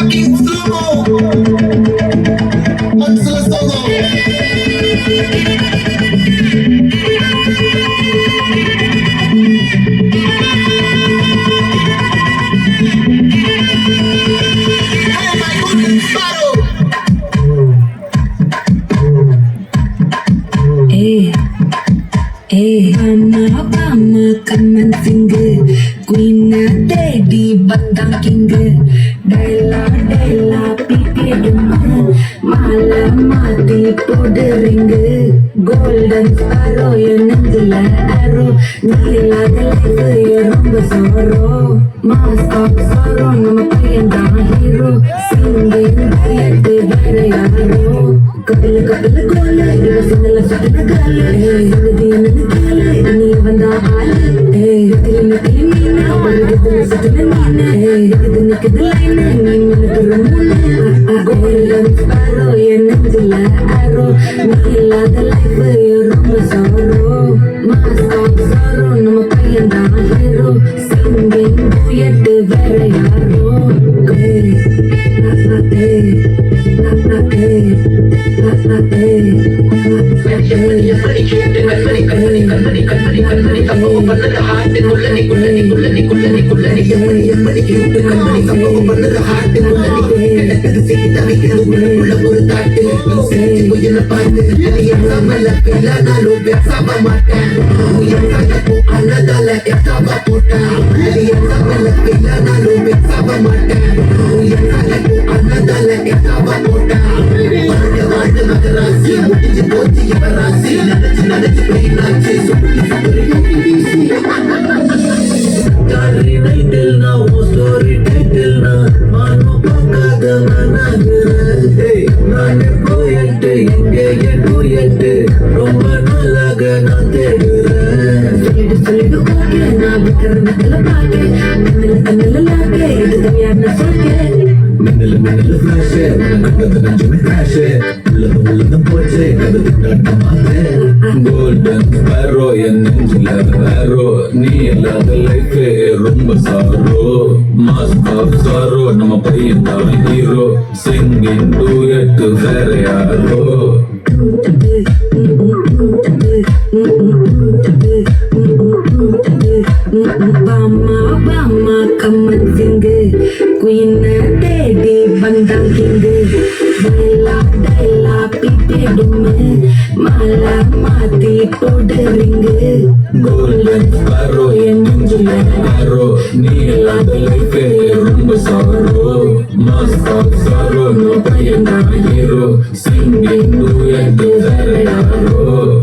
fucking slow. Answer solo. Oh my goodness, Sparrow. Mama come and sing Queen Daddy Bandang King Dela Pipidum Mala Mati Pudering Golden Sparrow Yanandula Arrow Nila the life Rumba Sorrow Mask of Sorrow Namapayanda Hero Singing Quiet Varayaro Couple Gola Ivasanala Satanagala Sangadina Nagala Ini Vanda Hala Gatilina Tilimina Varagitana Satanamina Gadana Kadalina Nimana Karamuna Golden Sparrow Yanandula Arrow Nila the life Rumba Sorrow Mask of Sorrow Namapayanda Hero Singing Quiet Varayaro ரொம்ப நாளாக நான் தேடுறேன் சொல்லிடு okay நான் விக்கிற பாட்டு தன்னில இது சொல்ல மின்னல் ஃபிளாஷ் கண்டது நஞ்சுமே கிராஷ் உள்ளது போச்சு கண்டது கோல்டன் ஸ்பேரோ என் நெஞ்சில வேரோ நீ இல்லாத லைஃப் ரொம்ப சாரோ மாஸ்க் ஆஃப் சாரோ நம்ம பையன் தான் ஹீரோ சிங்கிங் டூயட் வேற யாரோ Bama come and sing Queen Daddy Bandang King Dela Pipidum Mala Mati Pudering Golden Sparrow Yanandula Arrow Nila the life Rumba Sorrow Mask of Sorrow No Payanda Hero Singing Duet Varayaro